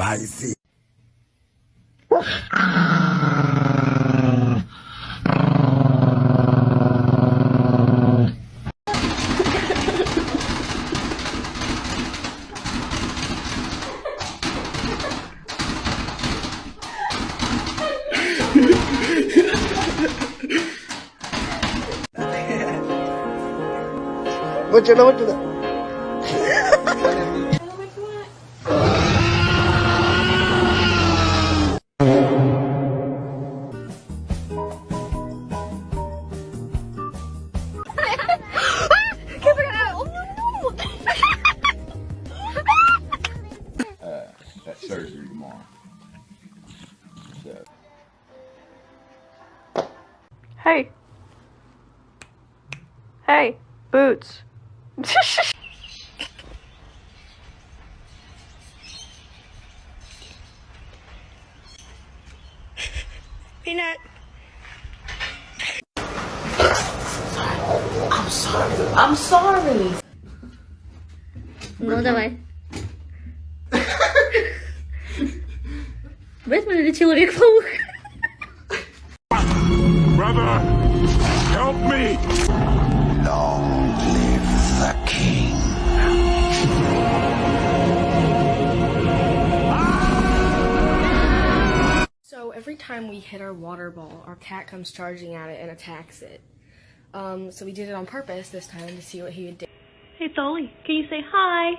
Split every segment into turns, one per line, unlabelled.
I see. What's that?
That surgery tomorrow. So.
Hey. Hey, Boots. Peanut.
I'm sorry.
No, давай. Возьми Человек-паук.
Brother, help me! Long live the king.
So every time we hit our water ball, our cat comes charging at it and attacks it. So we did it on purpose this time to see what he would do.
Hey, Dolly, can you say hi?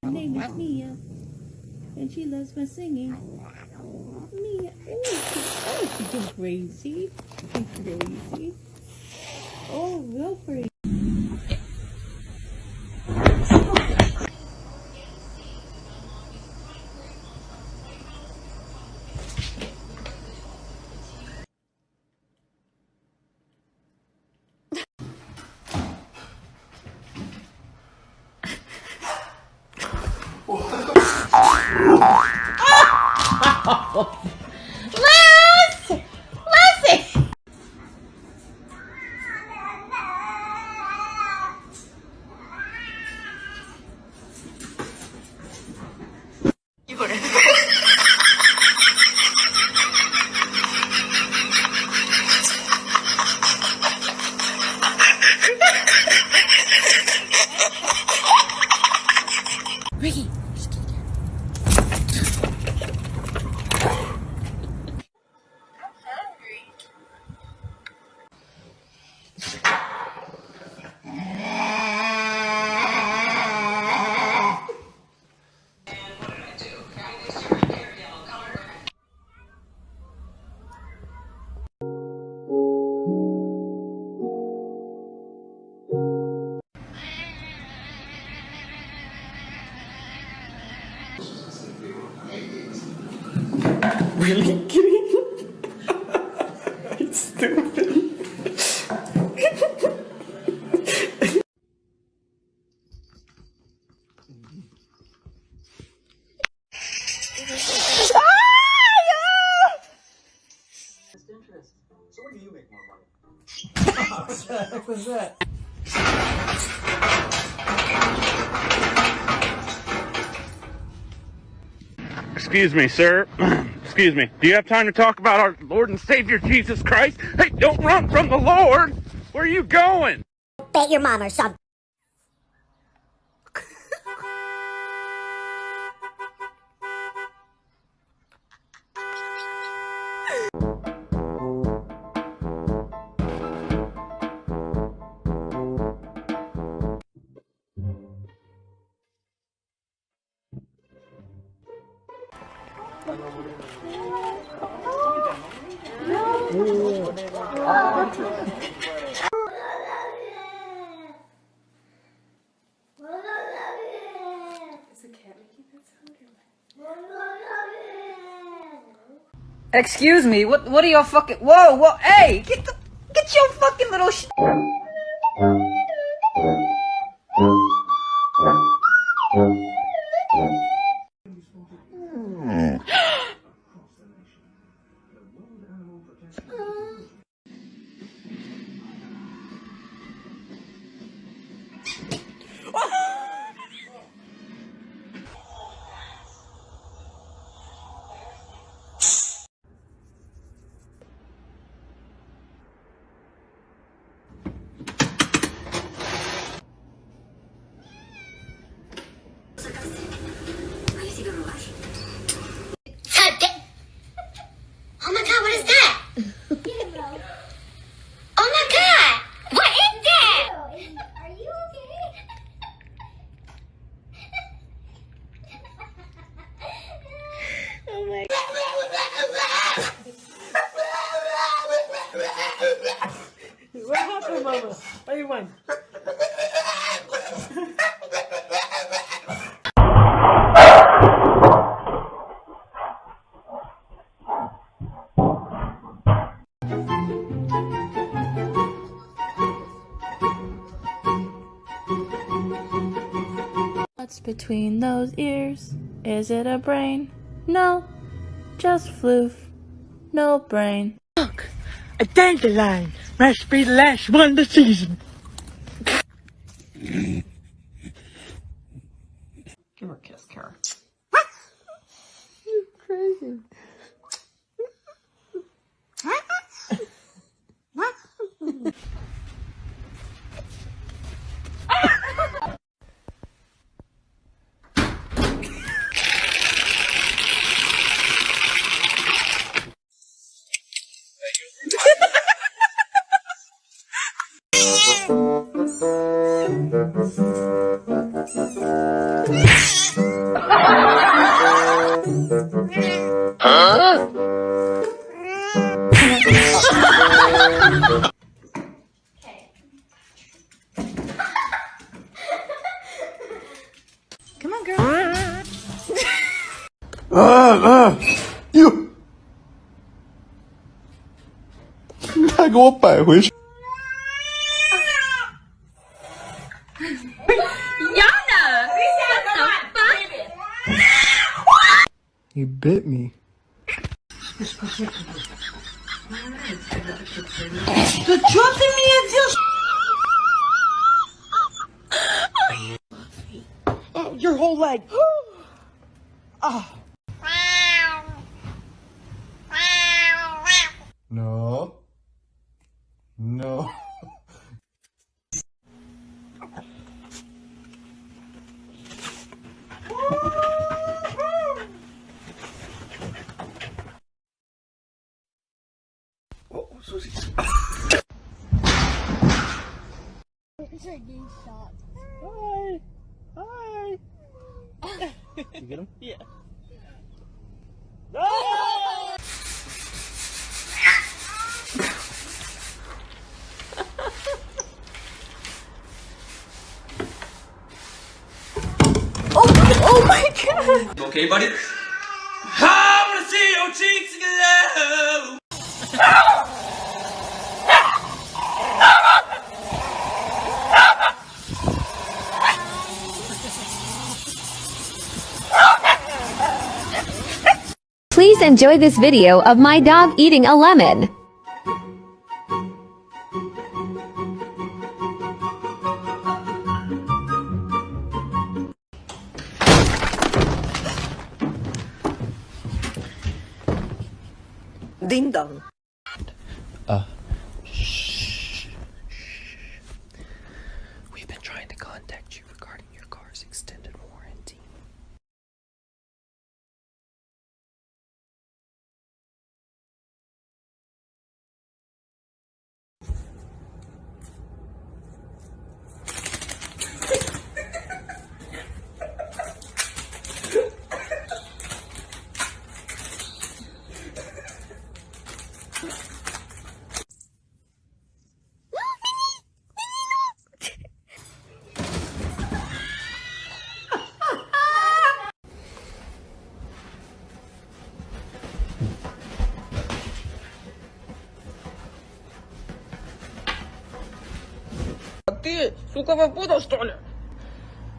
Her name is Mia, and she loves my singing. Mia, oh, she's crazy. She's crazy. Oh, real crazy.
Ricky!
Really kidding? It's stupid.
So where do you make more money? What the heck was that?
Excuse me, sir. Excuse me. Do you have time to talk about our Lord and Savior Jesus Christ? Hey, don't run from the Lord! Where are you going?
Bet your mom or something.
Excuse me, what are your fucking, whoa, hey, get your fucking little
between those ears? Is it a brain? No, just floof. No brain.
Look, a dandelion must be the last one this season.
Give her a kiss, Kara.
You're crazy.
Come on, girl.
你还给我摆回去。 He bit me.
The truth in me is just. Oh, your whole leg. Ah.
No. No.
Hi. Hi. You get him? Yeah.
Oh my god!
Okay, buddy? I wanna see your cheeks glow!
Please enjoy this video of my dog eating a lemon.
Ding dong.
Shh. We've been trying to contact you regarding your car's extended warranty.
Ты, сука, попутал, что ли?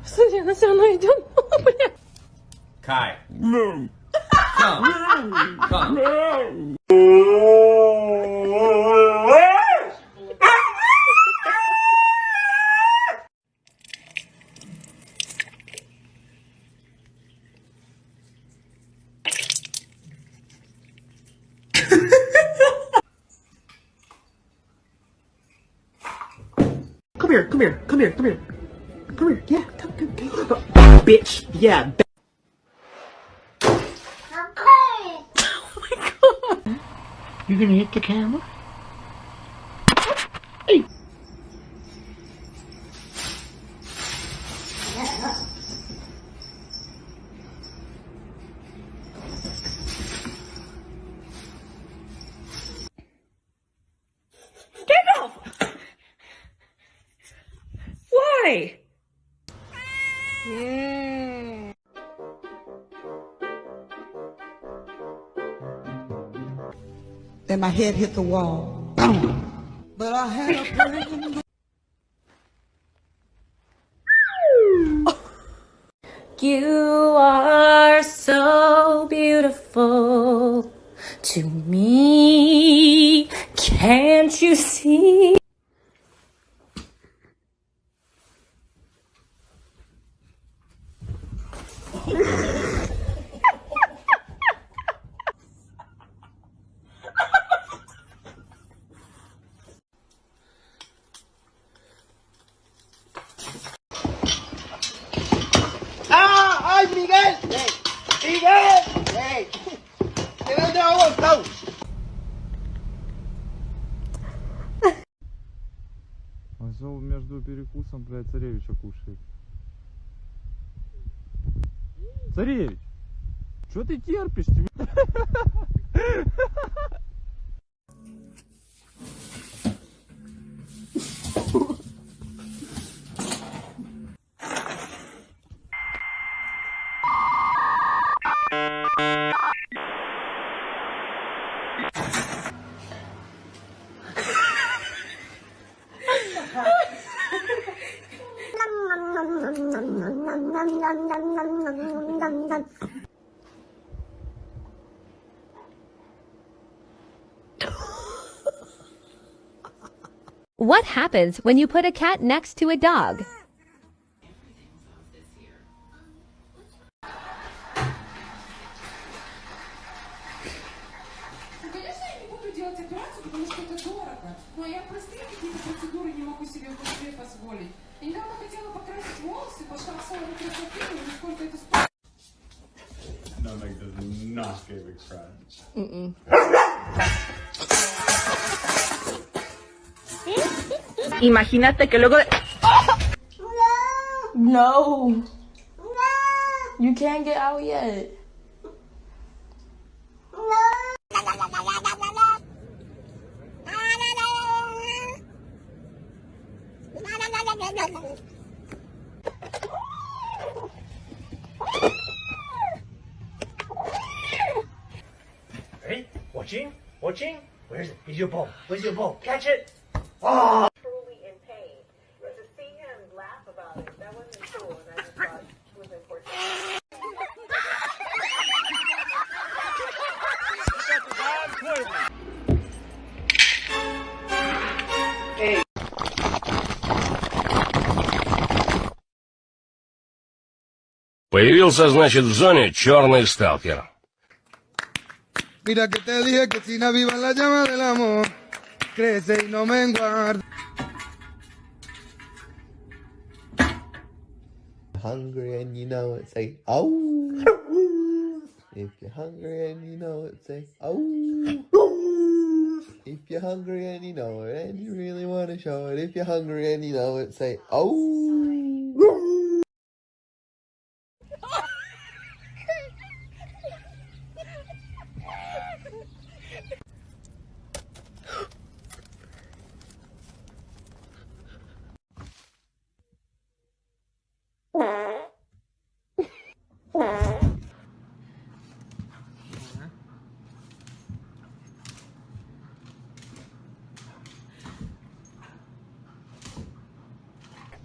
Смотри, она все равно идет. Блин.
Kai. No. Come. Come.
Come here, come here, come here, come here. Come here, yeah, come. Bitch, yeah. Oh my god. You gonna hit the camera? Hey.
Get off! Why?
Then my head hit the wall. But I had a plan.
You are so beautiful to me. Can't you see?
¡Ah! ¡Ay, Miguel! ¡Hey! ¡Miguel! ¡Hey! ¿De dónde vamos, Clau?
Он все между перекусом, блядь, царевича кушает. Царевич, что ты терпишь?
What happens when you put a cat next to a dog?
No, like, does not give a crap.
Imagínate que luego de...
No. You can't get out yet.
Ready? Watching? Watching? Where's it? Here's your ball. Where's your ball? Catch it! Oh!
Truly in pain. But to see him laugh about it, that wasn't cool, and I just thought it was important.
Появился, значит, в зоне черный сталкер.
Mira que te dije que sin aviva la llama del amor, crece y no mengua.
Hungry and you know it, say oh. If you're hungry and you know it, say oh. If you're hungry and you know it, and you really want to show it. If you're hungry and you know it, say oh.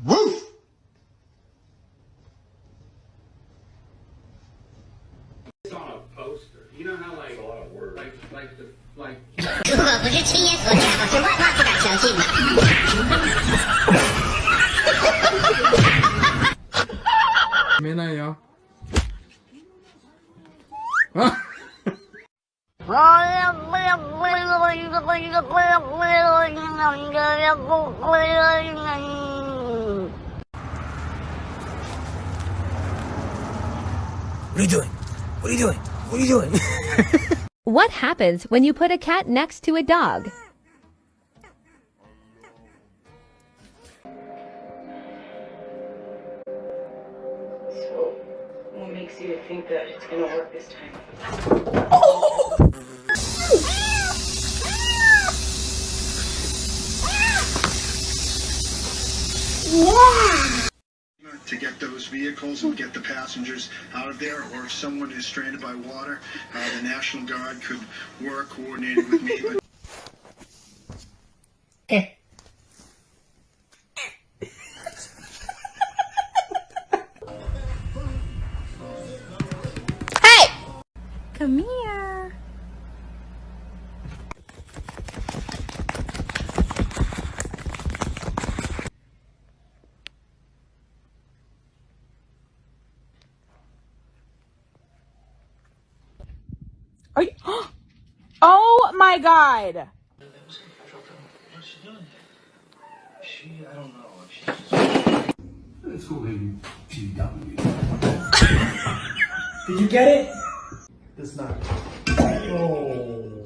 Woof!
It's on a poster. You know how like a lot of words. Like
如果不是亲眼所见，我是万万不敢相信的。
没那样。啊！
What are you doing? What are you doing? What are you doing?
What happens when you put a cat next to a dog?
So, what makes you think that it's gonna work this time?
To get those vehicles and get the passengers out of there, or if someone is stranded by water, the National Guard could work coordinated with me. But
Come here. Are you? Oh my God!
I don't know.
Let's go in TW.
Did you get it? This not. Oh.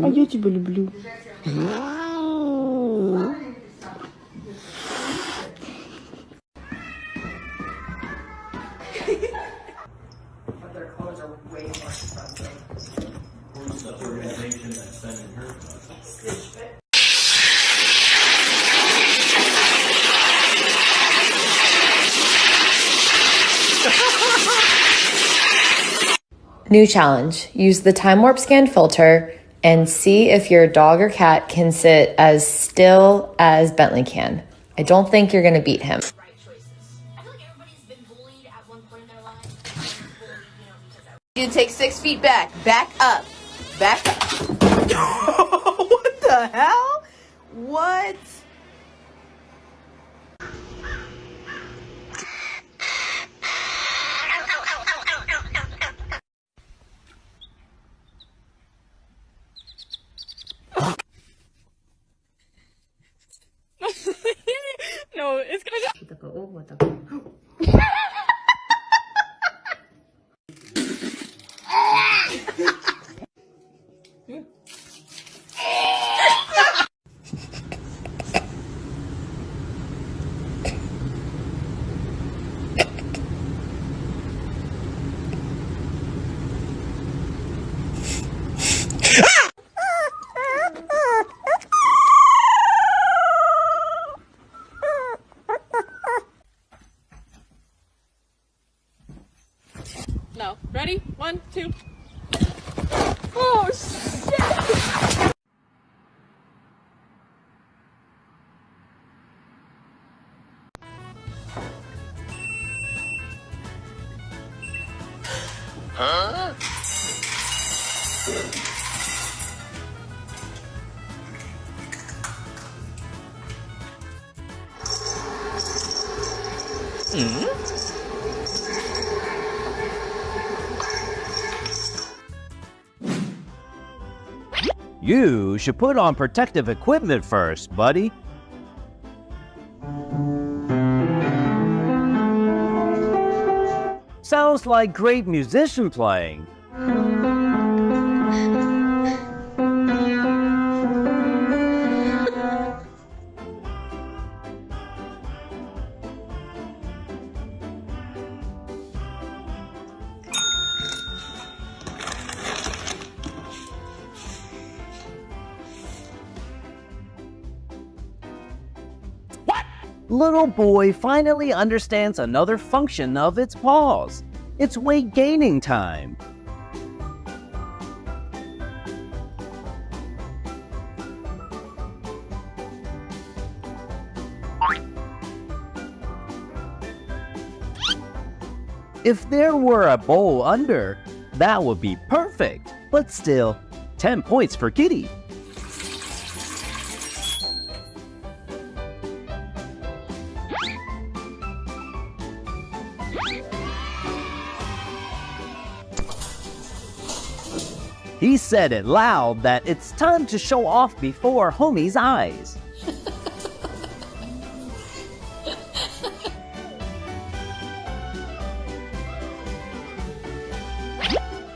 А я тебя люблю.
But their clothes are way more expensive.
Who's the organization that's sending her clothes?
Stitch Fit.
New challenge. Use the time warp scan filter and see if your dog or cat can sit as still as Bentley can. I don't think you're going to beat him.
You take 6 feet back. Back up. Back up. What the hell? What?
No, it's gonna No. Ready? 1, 2. Oh, shit!
Huh?
You should put on protective equipment first, buddy. Sounds like great musician playing. Little boy finally understands another function of its paws. It's weight gaining time. If there were a bowl under, that would be perfect. But still, 10 points for Kitty. He said it loud that it's time to show off before homie's eyes.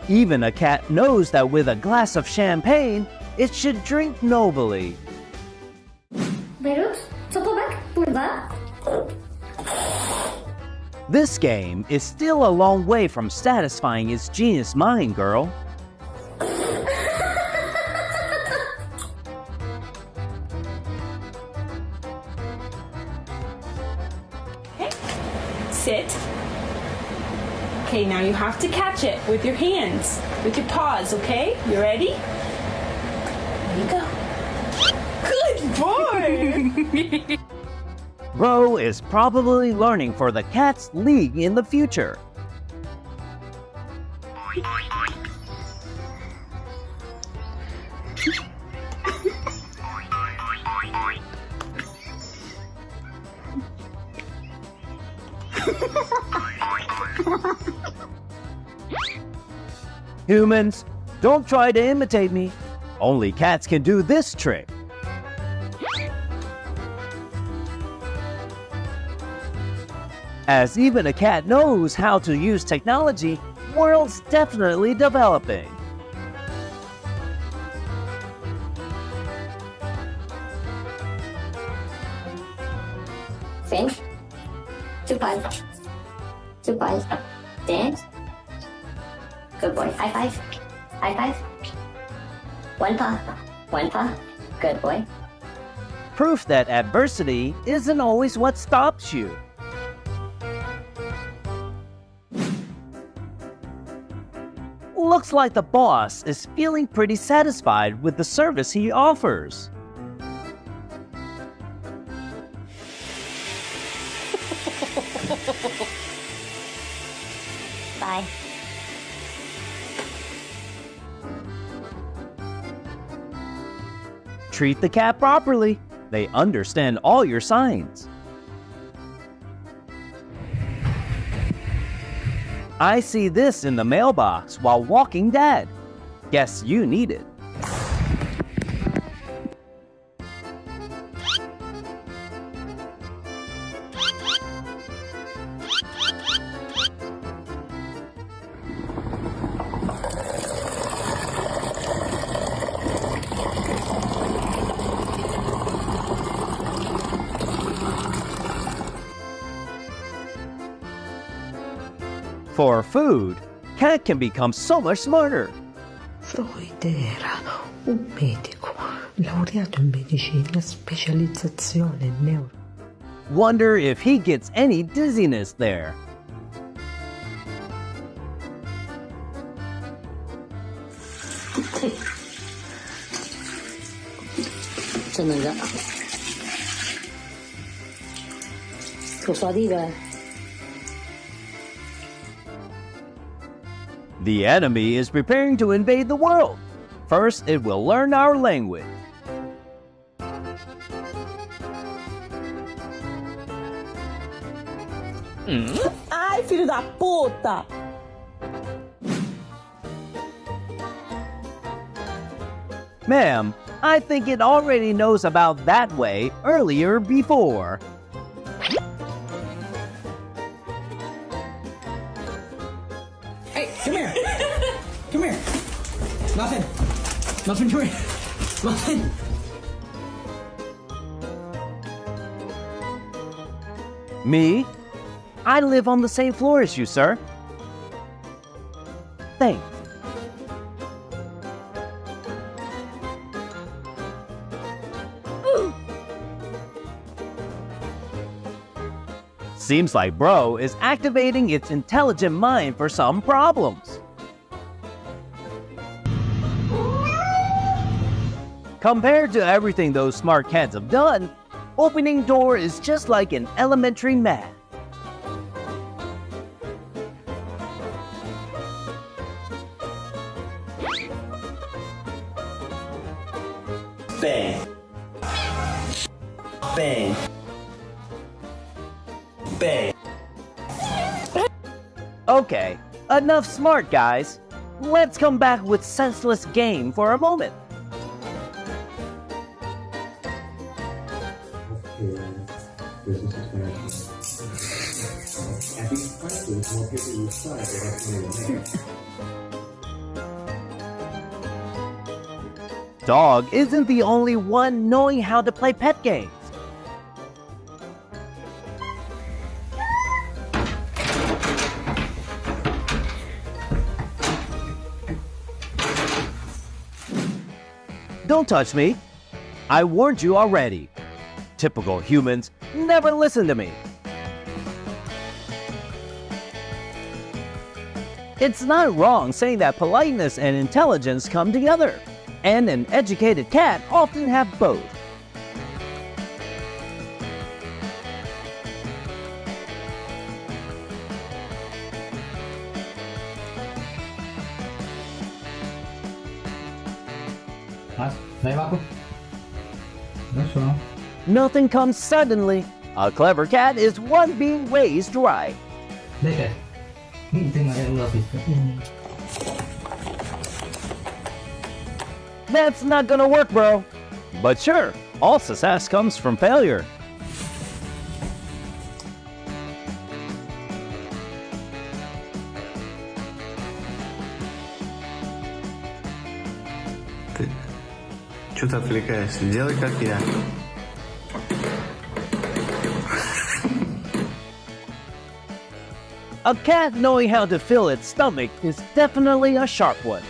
Even a cat knows that with a glass of champagne, it should drink nobly. This game is still a long way from satisfying its genius mind, girl.
Okay, sit. Okay, now you have to catch it with your hands, with your paws, okay? You ready? There you go. Good boy!
Bro is probably learning for the Cats League in the future. Humans, don't try to imitate me. Only cats can do this trick. As even a cat knows how to use technology, world's definitely developing.
Sing. 2 paws. 2 paws. Dance. Good boy. High five. High five. 1 paw. 1 paw. Good boy.
Proof that adversity isn't always what stops you. Looks like the boss is feeling pretty satisfied with the service he offers.
Bye.
Treat the cat properly. They understand all your signs. I see this in the mailbox while walking Dad. Guess you need it. For food, cat can become so much smarter.
Freud era un medico laureato in medicina, specializzazione in neuro.
Wonder if he gets any dizziness there. The enemy is preparing to invade the world. First, it will learn our language.
Ai, filho da puta!
Ma'am, I think it already knows about that way earlier before.
Hey, come here. Come here. Muffin. Muffin, come here. Muffin.
Me? I live on the same floor as you, sir. Thanks. Seems like Bro is activating its intelligent mind for some problems. Compared to everything those smart cats have done, opening door is just like an elementary math.
Bang. Bang. Bang.
Okay, enough smart guys. let's come back with senseless game for a moment. Dog isn't the only one knowing how to play pet games. Don't touch me. I warned you already. Typical humans never listen to me. It's not wrong saying that politeness and intelligence come together, and an educated cat often have both. Nothing comes suddenly. A clever cat is one being raised right. That's not gonna work, bro. But sure, all success comes from failure.
Чё ты отвлекаешься? Делай как я.
A cat knowing how to fill its stomach is definitely a sharp one.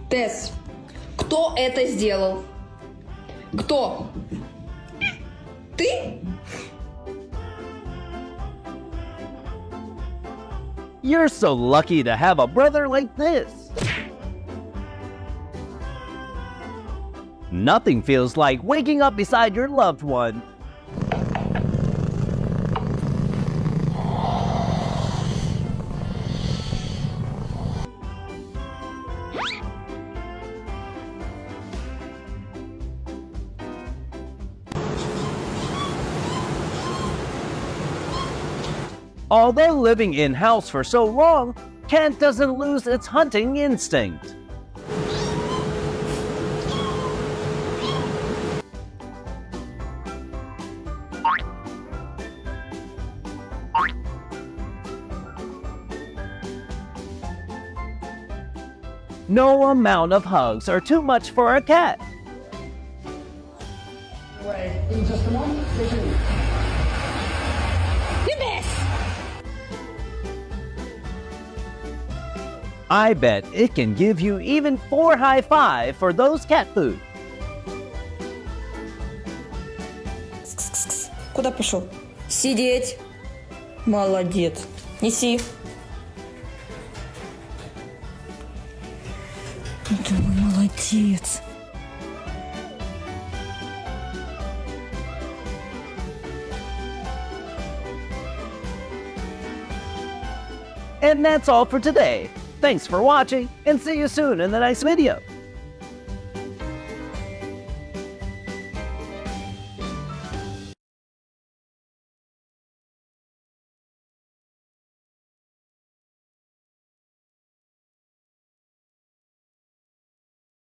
Тесс, кто это сделал? Кто? Ты?
You're so lucky to have a brother like this. Nothing feels like waking up beside your loved one. Although living in-house for so long, cat doesn't lose its hunting instinct. No amount of hugs are too much for a cat.
In just a moment,
I bet it can give you even 4 high five for those cat food.
Куда пошел? Сидеть. Молодец. Неси. Ты мой молодец.
And that's all for today. Thanks for watching, and see you soon in the next video.